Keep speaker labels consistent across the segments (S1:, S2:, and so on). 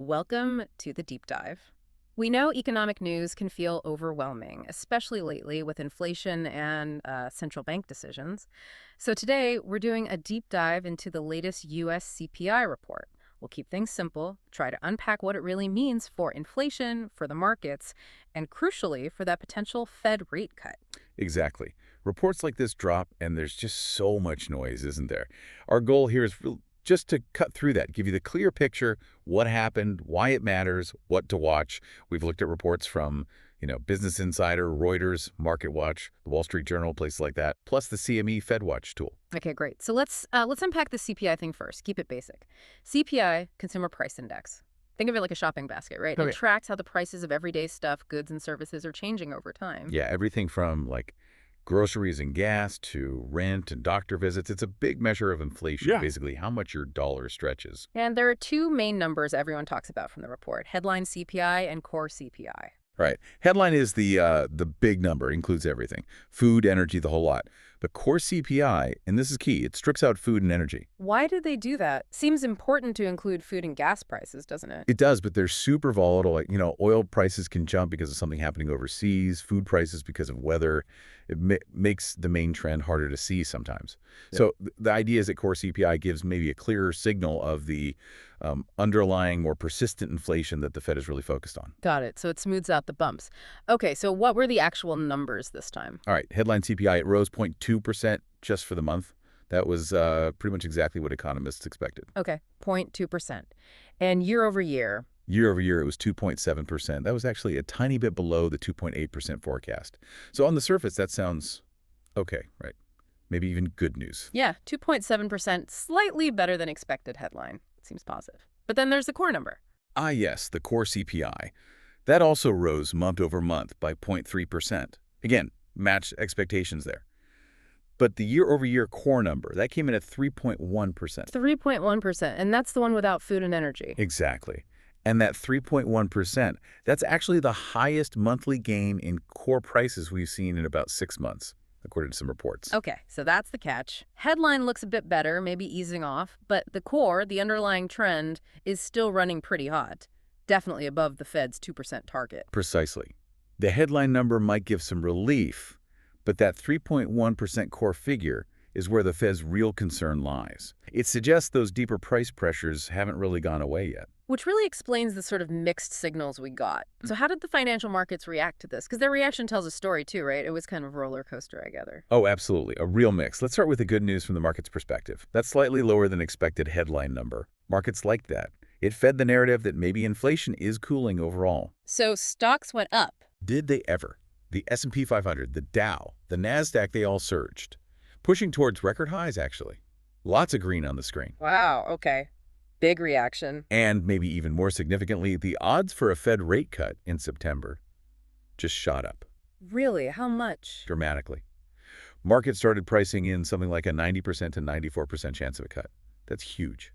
S1: Welcome to the deep dive. We know economic news can feel overwhelming, especially lately with inflation and central bank decisions. So today, we're doing a deep dive into the latest U.S. CPI report. We'll keep things simple, try to unpack what it really means for inflation, for the markets, and crucially, for that potential Fed rate cut.
S2: Exactly. Reports like this drop, and there's just so much noise, isn't there? Our goal here is just to cut through that, give you the clear picture, what happened, why it matters, what to watch. We've looked at reports from, Business Insider, Reuters, MarketWatch, the Wall Street Journal, places like that, plus the CME FedWatch tool.
S1: Okay, great. So let's unpack the CPI thing first. Keep it basic. CPI, Consumer Price Index. Think of it like a shopping basket, right? It
S2: Okay.
S1: tracks how the prices of everyday stuff, goods, and services are changing over time.
S2: Yeah, everything from like groceries and gas to rent and doctor visits. It's a big measure of inflation,
S1: Yeah.
S2: basically how much your dollar stretches.
S1: And there are two main numbers everyone talks about from the report, headline CPI and core CPI.
S2: Right. Headline is the big number, includes everything. Food, energy, the whole lot. But core CPI, and this is key, it strips out food and energy.
S1: Why did they do that? Seems important to include food and gas prices, doesn't it?
S2: It does, but they're super volatile. Like, oil prices can jump because of something happening overseas, food prices because of weather. It makes the main trend harder to see sometimes. Yeah. So the idea is that core CPI gives maybe a clearer signal of the underlying, more persistent inflation that the Fed is really focused on.
S1: Got it. So it smooths out the bumps. Okay, so what were the actual numbers this time?
S2: All right, headline CPI, it rose 0.2% just for the month. That was pretty much exactly what economists expected.
S1: Okay, 0.2%. And year over year?
S2: Year over year, it was 2.7%. That was actually a tiny bit below the 2.8% forecast. So on the surface, that sounds okay, right? Maybe even good news.
S1: Yeah, 2.7%, slightly better than expected headline. Seems positive. But then there's the core number.
S2: Ah, yes, the core CPI. That also rose month over month by 0.3%. Again, matched expectations there. But the year-over-year core number, that came in at 3.1%.
S1: 3.1%, and that's the one without food and energy.
S2: Exactly. And that 3.1%, that's actually the highest monthly gain in core prices we've seen in about 6 months, according to some reports.
S1: Okay, so that's the catch. Headline looks a bit better, maybe easing off, but the core, the underlying trend, is still running pretty hot. Definitely above the Fed's 2% target.
S2: Precisely. The headline number might give some relief, but that 3.1% core figure is where the Fed's real concern lies. It suggests those deeper price pressures haven't really gone away yet.
S1: Which really explains the sort of mixed signals we got. So how did the financial markets react to this? Because their reaction tells a story too, right? It was kind of a roller coaster, I gather.
S2: Oh, absolutely. A real mix. Let's start with the good news from the market's perspective. That slightly lower than expected headline number. Markets liked that. It fed the narrative that maybe inflation is cooling overall.
S1: So stocks went up.
S2: Did they ever? The S&P 500, the Dow, the NASDAQ, they all surged. Pushing towards record highs, actually. Lots of green on the screen.
S1: Wow, okay. Big reaction.
S2: And maybe even more significantly, the odds for a Fed rate cut in September just shot up.
S1: Really? How much?
S2: Dramatically. Markets started pricing in something like a 90% to 94% chance of a cut. That's huge.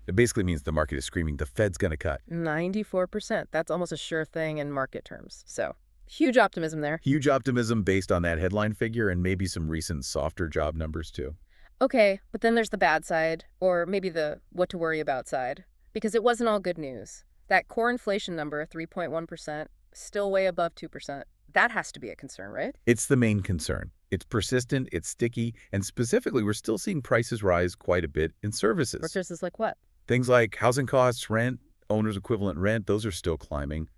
S2: It basically means the market is screaming, the Fed's going to cut.
S1: 94%. That's almost a sure thing in market terms. So huge optimism there.
S2: Huge optimism based on that headline figure and maybe some recent softer job numbers too.
S1: Okay, but then there's the bad side, or maybe the what to worry about side, because it wasn't all good news. That core inflation number, 3.1%, still way above 2%. That has to be a concern, right?
S2: It's the main concern. It's persistent, it's sticky, and specifically, we're still seeing prices rise quite a bit in services.
S1: Services like what?
S2: Things like housing costs, rent, owner's equivalent rent, those are still climbing.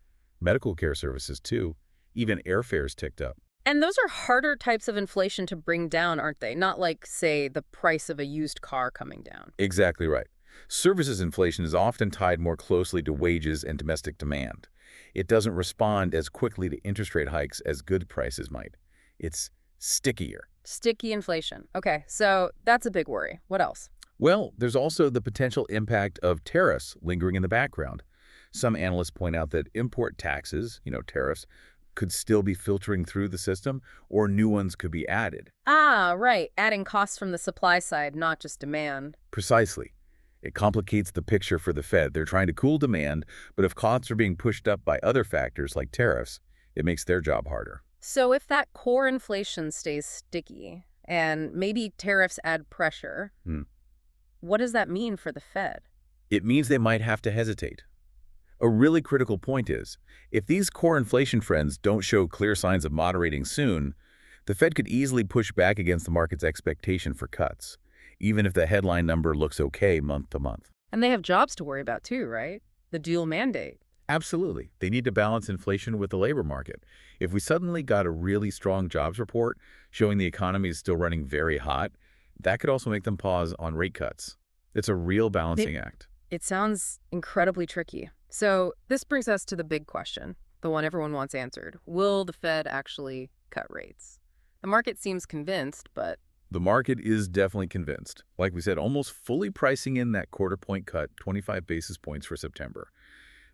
S2: Medical care services too. Even airfares ticked up.
S1: And those are harder types of inflation to bring down, aren't they? Not like, say, the price of a used car coming down.
S2: Exactly right. Services inflation is often tied more closely to wages and domestic demand. It doesn't respond as quickly to interest rate hikes as good prices might. It's stickier.
S1: Sticky inflation. Okay, so that's a big worry. What else?
S2: Well, there's also the potential impact of tariffs lingering in the background. Some analysts point out that import taxes, tariffs, could still be filtering through the system, or new ones could be added.
S1: Ah, right. Adding costs from the supply side, not just demand.
S2: Precisely. It complicates the picture for the Fed. They're trying to cool demand, but if costs are being pushed up by other factors like tariffs, it makes their job harder.
S1: So if that core inflation stays sticky, and maybe tariffs add pressure, what does that mean for the Fed?
S2: It means they might have to hesitate. A really critical point is, if these core inflation trends don't show clear signs of moderating soon, the Fed could easily push back against the market's expectation for cuts, even if the headline number looks okay month to month.
S1: And they have jobs to worry about too, right? The dual mandate.
S2: Absolutely. They need to balance inflation with the labor market. If we suddenly got a really strong jobs report showing the economy is still running very hot, that could also make them pause on rate cuts. It's a real balancing act.
S1: It sounds incredibly tricky. So this brings us to the big question, the one everyone wants answered. Will the Fed actually cut rates? The market seems convinced, but
S2: The market is definitely convinced. Like we said, almost fully pricing in that quarter-point cut, 25 basis points for September.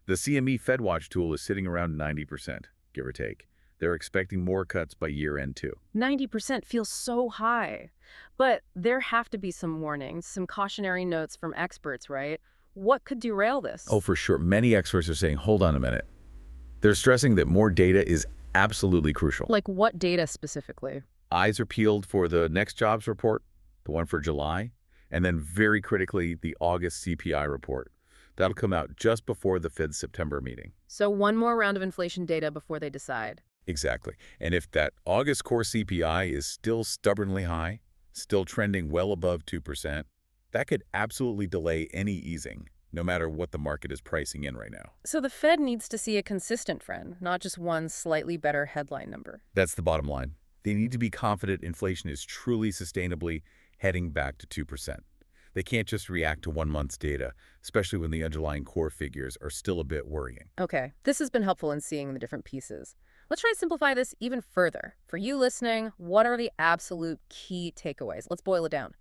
S2: The CME FedWatch tool is sitting around 90%, give or take. They're expecting more cuts by year-end, too.
S1: 90% feels so high. But there have to be some warnings, some cautionary notes from experts, right? What could derail this?
S2: Oh, for sure. Many experts are saying, hold on a minute. They're stressing that more data is absolutely crucial.
S1: Like what data specifically?
S2: Eyes are peeled for the next jobs report, the one for July, and then very critically, the August CPI report. That'll come out just before the Fed's September meeting.
S1: So one more round of inflation data before they decide.
S2: Exactly. And if that August core CPI is still stubbornly high, still trending well above 2%, that could absolutely delay any easing, no matter what the market is pricing in right now.
S1: So the Fed needs to see a consistent trend, not just one slightly better headline number.
S2: That's the bottom line. They need to be confident inflation is truly sustainably heading back to 2%. They can't just react to 1 month's data, especially when the underlying core figures are still a bit worrying.
S1: Okay, this has been helpful in seeing the different pieces. Let's try to simplify this even further. For you listening, what are the absolute key takeaways? Let's boil it down.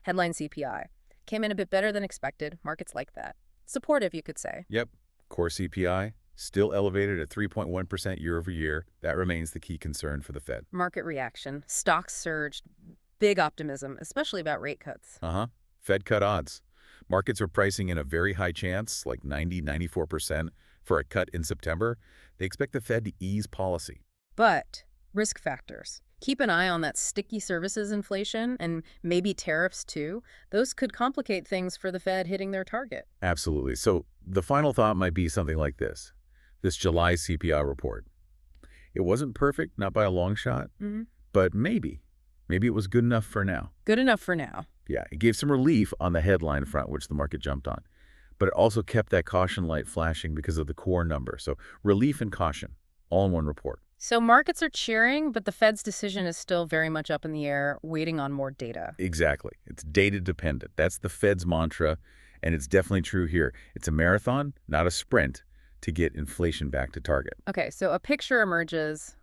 S1: Headline CPI. Came in a bit better than expected. Markets like that. Supportive, you could say.
S2: Yep, core CPI still elevated at 3.1% year over year. That remains the key concern for the Fed.
S1: Market reaction. Stocks surged. Big optimism, especially about rate cuts.
S2: Fed cut odds. Markets are pricing in a very high chance, like 94%, for a cut in September. They expect the Fed to ease policy.
S1: But risk factors. Keep an eye on that sticky services inflation and maybe tariffs too. Those could complicate things for the Fed hitting their target.
S2: Absolutely. So the final thought might be something like this. This July CPI report. It wasn't perfect, not by a long shot, but maybe it was good enough for now.
S1: Good enough for now.
S2: Yeah, it gave some relief on the headline front, which the market jumped on. But it also kept that caution light flashing because of the core number. So relief and caution, all in one report.
S1: So markets are cheering, but the Fed's decision is still very much up in the air, waiting on more data.
S2: Exactly. It's data dependent. That's the Fed's mantra, and it's definitely true here. It's a marathon, not a sprint, to get inflation back to target.
S1: Okay, so a picture emerges.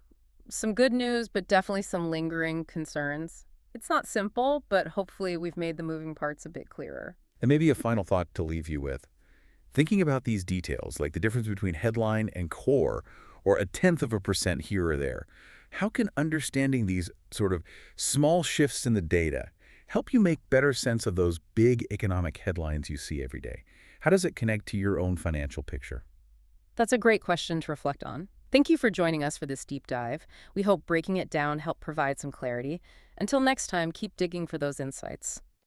S1: Some good news, but definitely some lingering concerns. It's not simple, but hopefully we've made the moving parts a bit clearer.
S2: And maybe a final thought to leave you with. Thinking about these details, like the difference between headline and core, or 0.1% here or there, how can understanding these sort of small shifts in the data help you make better sense of those big economic headlines you see every day? How does it connect to your own financial picture?
S1: That's a great question to reflect on. Thank you for joining us for this deep dive. We hope breaking it down helped provide some clarity. Until next time, keep digging for those insights.